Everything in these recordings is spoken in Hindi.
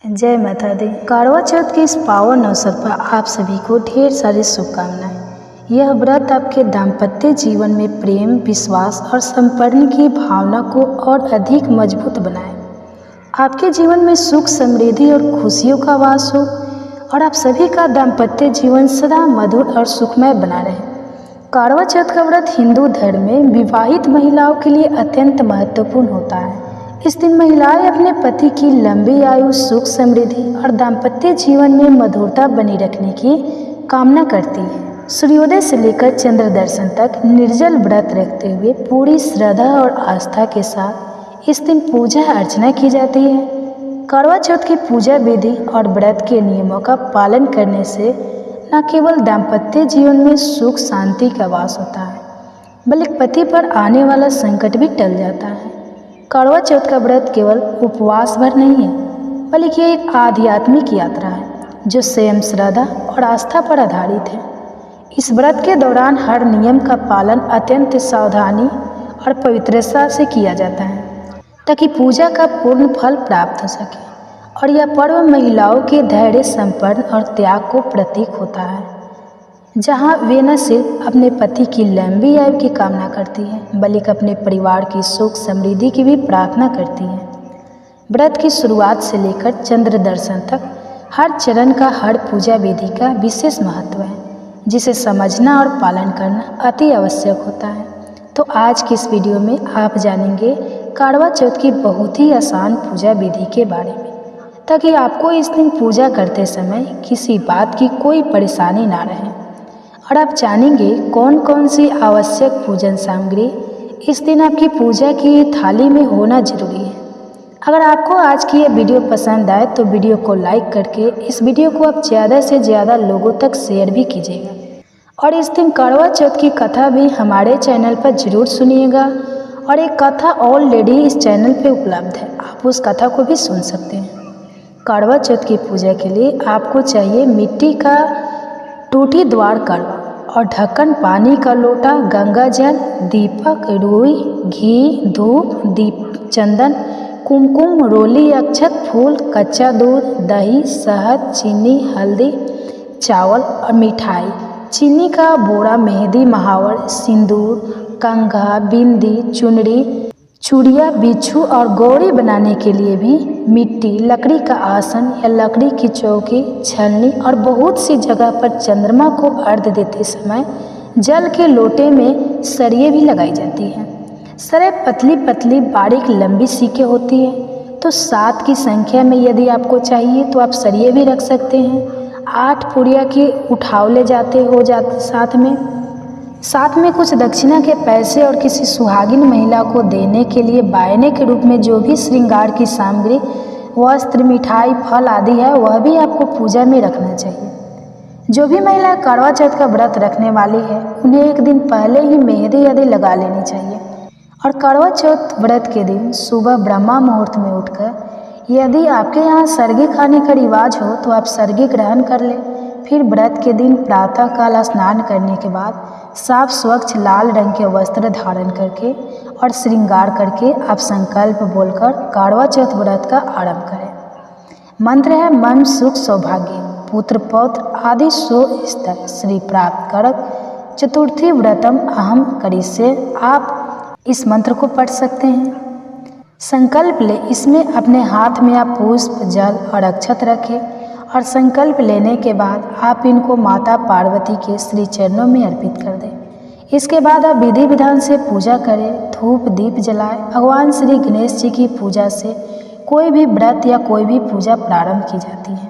जय माता दी। करवा चौथ के इस पावन अवसर पर आप सभी को ढेर सारी शुभकामनाएं। यह व्रत आपके दाम्पत्य जीवन में प्रेम, विश्वास और समर्पण की भावना को और अधिक मजबूत बनाए। आपके जीवन में सुख, समृद्धि और खुशियों का वास हो और आप सभी का दाम्पत्य जीवन सदा मधुर और सुखमय बना रहे। करवा चौथ का व्रत हिंदू धर्म में विवाहित महिलाओं के लिए अत्यंत महत्वपूर्ण होता है। इस दिन महिलाएं अपने पति की लंबी आयु, सुख, समृद्धि और दाम्पत्य जीवन में मधुरता बनी रखने की कामना करती है। सूर्योदय से लेकर चंद्र दर्शन तक निर्जल व्रत रखते हुए पूरी श्रद्धा और आस्था के साथ इस दिन पूजा अर्चना की जाती है। करवा चौथ की पूजा विधि और व्रत के नियमों का पालन करने से न केवल दाम्पत्य जीवन में सुख शांति का वास होता है, बल्कि पति पर आने वाला संकट भी टल जाता है। करवा चौथ का व्रत केवल उपवास भर नहीं है, बल्कि यह एक आध्यात्मिक यात्रा है जो स्वयं श्रद्धा और आस्था पर आधारित है। इस व्रत के दौरान हर नियम का पालन अत्यंत सावधानी और पवित्रता से किया जाता है ताकि पूजा का पूर्ण फल प्राप्त हो सके। और यह पर्व महिलाओं के धैर्य, संपन्न और त्याग को प्रतीक होता है, जहाँ वे न सिर्फ अपने पति की लंबी आयु की कामना करती हैं, बल्कि अपने परिवार की सुख समृद्धि की भी प्रार्थना करती हैं। व्रत की शुरुआत से लेकर चंद्र दर्शन तक हर चरण का, हर पूजा विधि का विशेष महत्व है, जिसे समझना और पालन करना अति आवश्यक होता है। तो आज की इस वीडियो में आप जानेंगे करवा चौथ की बहुत ही आसान पूजा विधि के बारे में, ताकि आपको इस दिन पूजा करते समय किसी बात की कोई परेशानी ना रहे। और आप जानेंगे कौन कौन सी आवश्यक पूजन सामग्री इस दिन आपकी पूजा की थाली में होना जरूरी है। अगर आपको आज की यह वीडियो पसंद आए तो वीडियो को लाइक करके इस वीडियो को आप ज़्यादा से ज़्यादा लोगों तक शेयर भी कीजिएगा। और इस दिन करवा चौथ की कथा भी हमारे चैनल पर जरूर सुनिएगा। और एक कथा ऑलरेडी इस चैनल पे उपलब्ध है, आप उस कथा को भी सुन सकते हैं। करवा चौथ की पूजा के लिए आपको चाहिए मिट्टी का टूटी द्वार करवा और ढक्कन, पानी का लोटा, गंगा जल, दीपक, रुई, घी, धूप, दीप, चंदन, कुमकुम, रोली, अक्षत, फूल, कच्चा दूध, दही, शहद, चीनी, हल्दी, चावल और मिठाई, चीनी का बोरा, मेहंदी, महावर, सिंदूर, कंघा, बिंदी, चुनरी, चूड़िया, बिच्छू और गौरी बनाने के लिए भी मिट्टी, लकड़ी का आसन या लकड़ी की चौकी, छलनी और बहुत सी जगह पर चंद्रमा को अर्घ्य देते समय जल के लोटे में सरिये भी लगाई जाती हैं। सरिये पतली पतली बारीक लंबी सीकें होती हैं, तो 7 की संख्या में यदि आपको चाहिए तो आप सरिये भी रख सकते हैं। 8 पुड़िया के उठावले जाते साथ में कुछ दक्षिणा के पैसे और किसी सुहागिन महिला को देने के लिए बायने के रूप में जो भी श्रृंगार की सामग्री, वस्त्र, मिठाई, फल आदि है, वह भी आपको पूजा में रखना चाहिए। जो भी महिला करवा चौथ का व्रत रखने वाली है, उन्हें एक दिन पहले ही मेहंदी आदि लगा लेनी चाहिए। और करवा चौथ व्रत के दिन सुबह ब्रह्मा मुहूर्त में उठकर यदि आपके यहाँ सरगी खाने का रिवाज हो तो आप सरगी ग्रहण कर लें। फिर व्रत के दिन प्रातःकाल स्नान करने के बाद साफ स्वच्छ लाल रंग के वस्त्र धारण करके और श्रृंगार करके आप संकल्प बोलकर करवा चौथ व्रत का आरंभ करें। मंत्र है मन सुख सौभाग्य, पुत्र पौत्र आदि सो स्तर श्री प्राप्त करक चतुर्थी व्रतम अहम करिष्ये। आप इस मंत्र को पढ़ सकते हैं। संकल्प ले, इसमें अपने हाथ में आप पुष्प, जल और अक्षत रखें और संकल्प लेने के बाद आप इनको माता पार्वती के श्री चरणों में अर्पित कर दें। इसके बाद आप विधि विधान से पूजा करें, धूप दीप जलाएं। भगवान श्री गणेश जी की पूजा से कोई भी व्रत या कोई भी पूजा प्रारंभ की जाती है।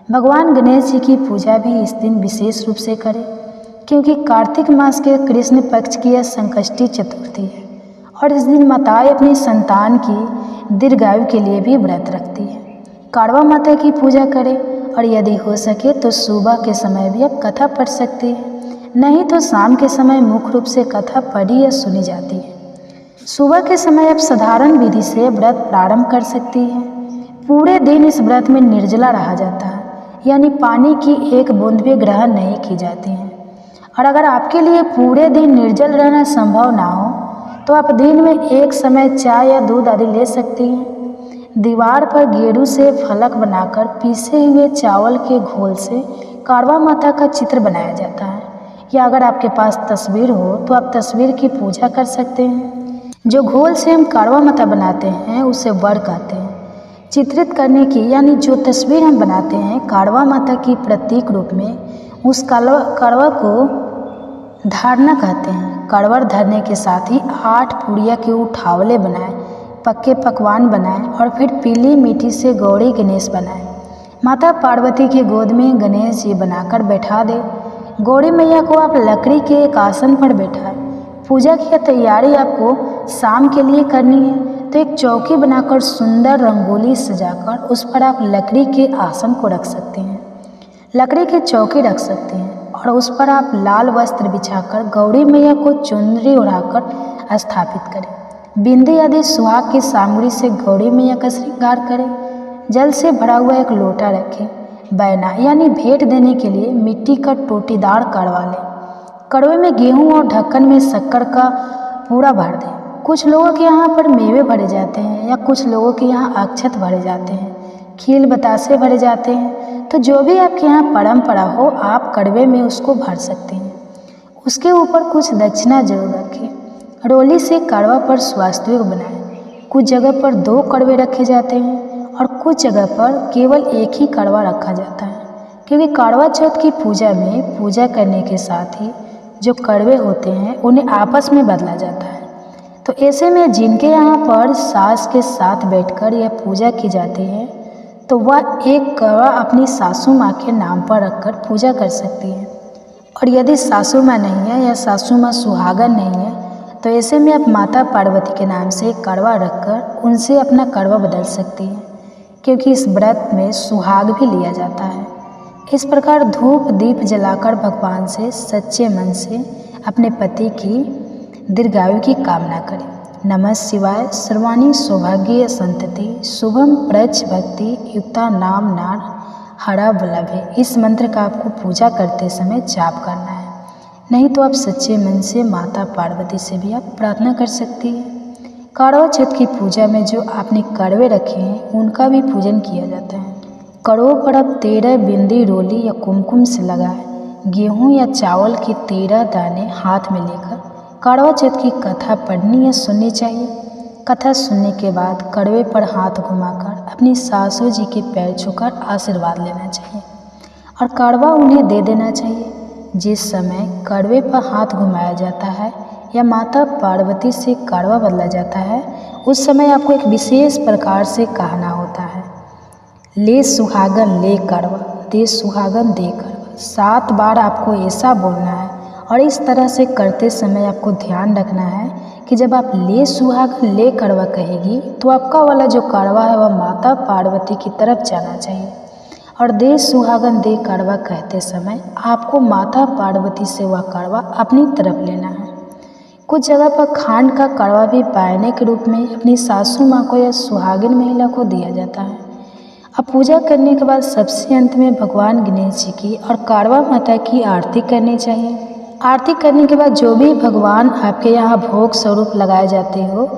भगवान गणेश जी की पूजा भी इस दिन विशेष रूप से करें, क्योंकि कार्तिक मास के कृष्ण पक्ष की यह संकष्टी चतुर्थी है और इस दिन माताएं अपनी संतान की दीर्घायु के लिए भी व्रत रखती है। करवा माता की पूजा करें और यदि हो सके तो सुबह के समय भी आप कथा पढ़ सकते हैं, नहीं तो शाम के समय मुख्य रूप से कथा पढ़ी या सुनी जाती है। सुबह के समय आप साधारण विधि से व्रत प्रारंभ कर सकती हैं। पूरे दिन इस व्रत में निर्जला रहा जाता है, यानी पानी की एक बूंद भी ग्रहण नहीं की जाती है। और अगर आपके लिए पूरे दिन निर्जल रहना संभव ना हो तो आप दिन में एक समय चाय या दूध आदि ले सकती हैं। दीवार पर गेरू से फलक बनाकर पीसे हुए चावल के घोल से कारवा माता का चित्र बनाया जाता है। या अगर आपके पास तस्वीर हो तो आप तस्वीर की पूजा कर सकते हैं। जो घोल से हम कारवा माता बनाते हैं उसे वर कहते हैं। चित्रित करने की यानी जो तस्वीर हम बनाते हैं कारवा माता की प्रतीक रूप में, उस कारवा को धारणा कहते हैं। कड़वर धरने के साथ ही 8 पुड़िया के उठावले बनाए, पक्के पकवान बनाए और फिर पीली मिट्टी से गौरी गणेश बनाए। माता पार्वती की गोद में गणेश जी बनाकर बैठा दे। गौरी मैया को आप लकड़ी के एक आसन पर बैठाएं। पूजा की तैयारी आपको शाम के लिए करनी है तो एक चौकी बनाकर सुंदर रंगोली सजाकर उस पर आप लकड़ी के आसन को रख सकते हैं, लकड़ी की चौकी रख सकते हैं और उस पर आप लाल वस्त्र बिछाकर गौरी मैया को चुनरी ओढ़ाकर स्थापित करें। बिंदी आदि सुहाग की सामग्री से गौरी मैया का श्रृंगार करें। जल से भरा हुआ एक लोटा रखें। बैना यानी भेंट देने के लिए मिट्टी का टोटीदार कड़वा लें। कड़वे में गेहूं और ढक्कन में शक्कर का पूरा भर दें। कुछ लोगों के यहाँ पर मेवे भरे जाते हैं या कुछ लोगों के यहाँ अक्षत भरे जाते हैं, खील बतासे भरे जाते हैं। तो जो भी आपके यहाँ परंपरा हो आप कड़वे में उसको भर सकते हैं। उसके ऊपर कुछ दक्षिणा जरूर रखें। रोली से कड़वा पर स्वास्तिक बनाएं। कुछ जगह पर 2 कड़वे रखे जाते हैं और कुछ जगह पर केवल एक ही कड़वा रखा जाता है, क्योंकि करवा चौथ की पूजा में पूजा करने के साथ ही जो कड़वे होते हैं उन्हें आपस में बदला जाता है। तो ऐसे में जिनके यहाँ पर सास के साथ बैठकर यह पूजा की जाती है तो वह एक कड़वा अपनी सासू माँ के नाम पर रखकर पूजा कर सकती है। और यदि सासू माँ नहीं है या सासू माँ सुहागन नहीं है तो ऐसे में आप माता पार्वती के नाम से एक कड़वा रखकर उनसे अपना कड़वा बदल सकती हैं, क्योंकि इस व्रत में सुहाग भी लिया जाता है। इस प्रकार धूप दीप जलाकर भगवान से सच्चे मन से अपने पति की दीर्घायु की कामना करें। नमः शिवाय। सर्वाणी सौभाग्य संतति शुभम प्रच भक्ति युक्ता नाम नार हरा वल्लभे। इस मंत्र का आपको पूजा करते समय जाप करना है, नहीं तो आप सच्चे मन से माता पार्वती से भी आप प्रार्थना कर सकती हैं। करवा चौथ की पूजा में जो आपने कड़वे रखे हैं उनका भी पूजन किया जाता है। कड़वों पर आप 13 बिंदी रोली या कुमकुम से लगाए गेहूं या चावल के 13 दाने हाथ में लेकर करवा चौथ की कथा पढ़नी या सुननी चाहिए। कथा सुनने के बाद कड़वे पर हाथ घुमाकर अपनी सासू जी के पैर छूकर आशीर्वाद लेना चाहिए और कड़वा उन्हें दे देना चाहिए। जिस समय कड़वे पर हाथ घुमाया जाता है या माता पार्वती से कड़वा बदला जाता है उस समय आपको एक विशेष प्रकार से कहना होता है, ले सुहागन ले कड़वा, दे सुहागन दे कड़वा। 7 बार आपको ऐसा बोलना है और इस तरह से करते समय आपको ध्यान रखना है कि जब आप ले सुहागन ले कड़वा कहेगी तो आपका वाला जो कड़वा है वह माता पार्वती की तरफ जाना चाहिए और दे सुहागन दे कड़वा कहते समय आपको माता पार्वती से वह कड़वा अपनी तरफ लेना है। कुछ जगह पर खांड का कड़वा भी बायने के रूप में अपनी सासू माँ को या सुहागिन महिला को दिया जाता है। अब पूजा करने के बाद सबसे अंत में भगवान गणेश जी की और कारवा माता की आरती करनी चाहिए। आरती करने के बाद जो भी भगवान आपके यहाँ भोग स्वरूप लगाए जाते हो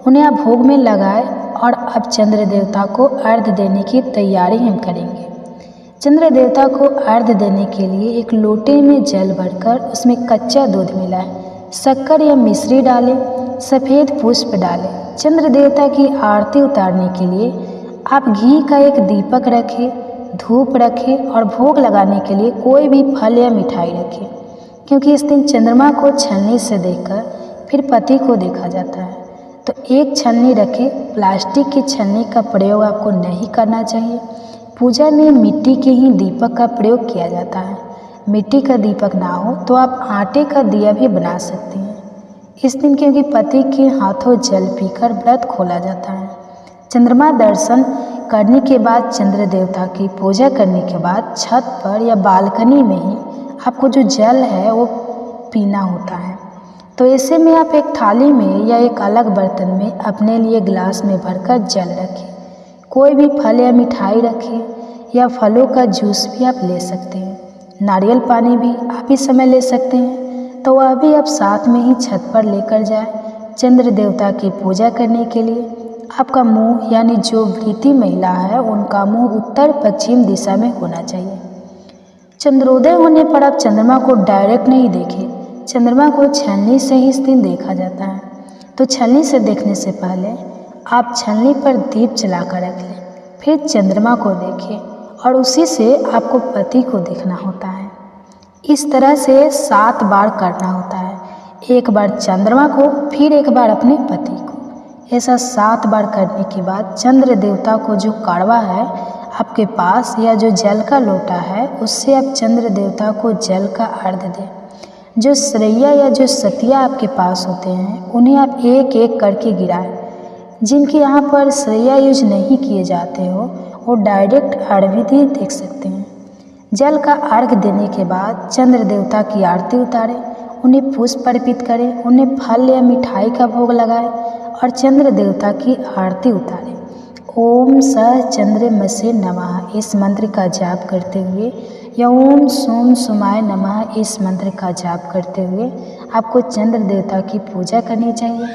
उन्हें आप भोग में लगाए और अब चंद्र देवता को अर्घ्य देने की तैयारी हम करेंगे। चंद्र देवता को अर्घ्य देने के लिए एक लोटे में जल भरकर उसमें कच्चा दूध मिलाएं, शक्कर या मिश्री डालें, सफ़ेद पुष्प डालें। चंद्र देवता की आरती उतारने के लिए आप घी का एक दीपक रखें, धूप रखें और भोग लगाने के लिए कोई भी फल या मिठाई रखें, क्योंकि इस दिन चंद्रमा को छलनी से देखकर फिर पति को देखा जाता है। तो एक छलनी रखें। प्लास्टिक की छलनी का प्रयोग आपको नहीं करना चाहिए। पूजा में मिट्टी के ही दीपक का प्रयोग किया जाता है। मिट्टी का दीपक ना हो तो आप आटे का दिया भी बना सकते हैं इस दिन, क्योंकि पति के हाथों जल पीकर व्रत खोला जाता है। चंद्रमा दर्शन करने के बाद चंद्र देवता की पूजा करने के बाद छत पर या बालकनी में ही आपको जो जल है वो पीना होता है। तो ऐसे में आप एक थाली में या एक अलग बर्तन में अपने लिए गिलास में भरकर जल रखें। कोई भी फल या मिठाई रखें या फलों का जूस भी आप ले सकते हैं। नारियल पानी भी आप इस समय ले सकते हैं। तो वह भी आप साथ में ही छत पर लेकर जाएं। चंद्र देवता की पूजा करने के लिए आपका मुंह यानी जो व्रती महिला है उनका मुंह उत्तर पश्चिम दिशा में होना चाहिए। चंद्रोदय होने पर आप चंद्रमा को डायरेक्ट नहीं देखें, चंद्रमा को छलनी से ही इस दिन देखा जाता है। तो छलनी से देखने से पहले आप छलनी पर दीप जलाकर रख लें, फिर चंद्रमा को देखें और उसी से आपको पति को देखना होता है। इस तरह से 7 बार करना होता है, एक बार चंद्रमा को, फिर एक बार अपने पति को। ऐसा 7 बार करने के बाद चंद्र देवता को जो काढ़वा है आपके पास या जो जल का लोटा है उससे आप चंद्र देवता को जल का अर्घ्य दें। जो श्रैया या जो सतिया आपके पास होते हैं उन्हें आप एक एक करके गिराएं। जिनके यहाँ पर श्रैया यूज नहीं किए जाते हो वो डायरेक्ट अर्घ्य भी देख सकते हैं। जल का अर्घ्य देने के बाद चंद्र देवता की आरती उतारें, उन्हें पुष्प अर्पित करें, उन्हें फल या मिठाई का भोग लगाएं और चंद्र देवता की आरती उतारें। ओम स चंद्रमसे नमः इस मंत्र का जाप करते हुए या ओम सोम सोमाय नमः इस मंत्र का जाप करते हुए आपको चंद्र देवता की पूजा करनी चाहिए।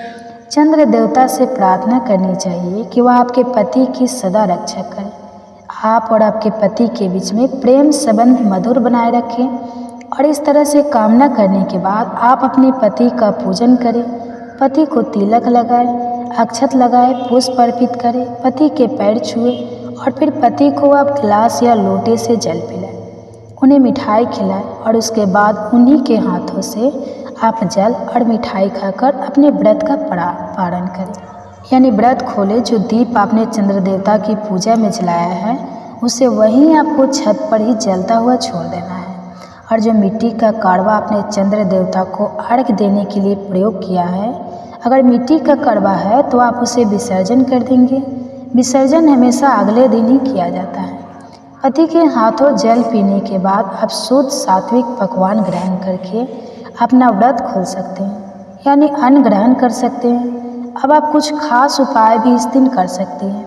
चंद्र देवता से प्रार्थना करनी चाहिए कि वह आपके पति की सदा रक्षा करें, आप और आपके पति के बीच में प्रेम संबंध मधुर बनाए रखें। और इस तरह से कामना करने के बाद आप अपने पति का पूजन करें, पति को तिलक लगाएं, अक्षत लगाएं, पुष्प अर्पित करें, पति के पैर छुए और फिर पति को आप गिलास या लोटे से जल पिलाएं, उन्हें मिठाई खिलाएं और उसके बाद उन्हीं के हाथों से आप जल और मिठाई खाकर अपने व्रत का पारण करें। यानी व्रत खोले, जो दीप आपने चंद्र देवता की पूजा में जलाया है उसे वहीं आपको छत पर ही जलता हुआ छोड़ देना है। और जो मिट्टी का काढ़वा आपने चंद्र देवता को अर्घ्य देने के लिए प्रयोग किया है, अगर मिट्टी का काढ़वा है तो आप उसे विसर्जन कर देंगे। विसर्जन हमेशा अगले दिन ही किया जाता है। पति के हाथों जल पीने के बाद आप शुद्ध सात्विक पकवान ग्रहण करके अपना व्रत खोल सकते हैं, यानी अन्न ग्रहण कर सकते हैं। अब आप कुछ खास उपाय भी इस दिन कर सकते हैं,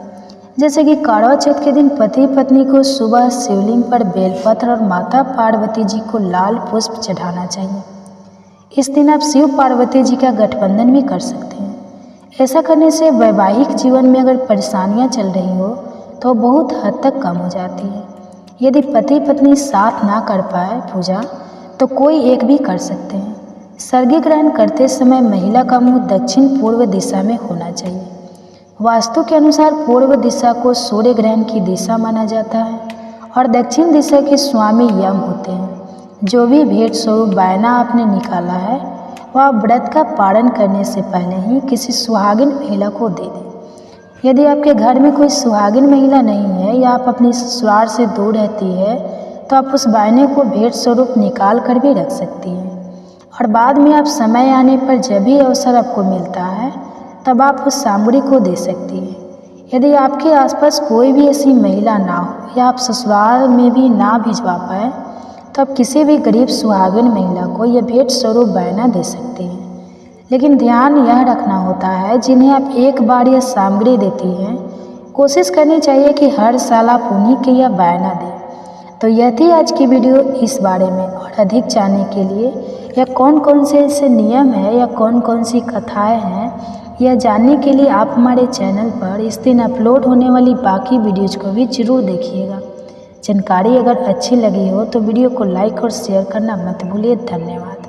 जैसे कि करवा चौथ के दिन पति पत्नी को सुबह शिवलिंग पर बेलपत्र और माता पार्वती जी को लाल पुष्प चढ़ाना चाहिए। इस दिन आप शिव पार्वती जी का गठबंधन भी कर सकते हैं। ऐसा करने से वैवाहिक जीवन में अगर परेशानियां चल रही हो तो बहुत हद तक कम हो जाती है। यदि पति पत्नी साथ ना कर पाए पूजा तो कोई एक भी कर सकते हैं। सर्गी ग्रहण करते समय महिला का मुंह दक्षिण पूर्व दिशा में होना चाहिए। वास्तु के अनुसार पूर्व दिशा को सूर्य ग्रहण की दिशा माना जाता है और दक्षिण दिशा के स्वामी यम होते हैं। जो भी भेंट स्वरूप बायना आपने निकाला है वह व्रत का पारण करने से पहले ही किसी सुहागिन महिला को दे दें। यदि आपके घर में कोई सुहागिन महिला नहीं है या आप अपनी ससुराल से दूर रहती है तो आप उस बायने को भेंट स्वरूप निकाल कर भी रख सकती हैं और बाद में आप समय आने पर जब भी अवसर आपको मिलता है तब आप उस सामग्री को दे सकती हैं। यदि आपके आसपास कोई भी ऐसी महिला ना हो या आप ससुराल में भी ना भिजवा पाए तो आप किसी भी गरीब सुहागिन महिला को यह भेंट स्वरूप बायना दे सकते हैं। लेकिन ध्यान यह रखना होता है, जिन्हें आप एक बार यह सामग्री देती हैं कोशिश करनी चाहिए कि हर साल आप उन्हीं के यह बायना दें। तो यह थी आज की वीडियो इस बारे में। और अधिक जानने के लिए या कौन कौन से ऐसे नियम है या कौन कौन सी कथाएँ हैं, यह जानने के लिए आप हमारे चैनल पर इस दिन अपलोड होने वाली बाकी वीडियोज़ को भी ज़रूर देखिएगा। जानकारी अगर अच्छी लगी हो तो वीडियो को लाइक और शेयर करना मत भूलिए। धन्यवाद।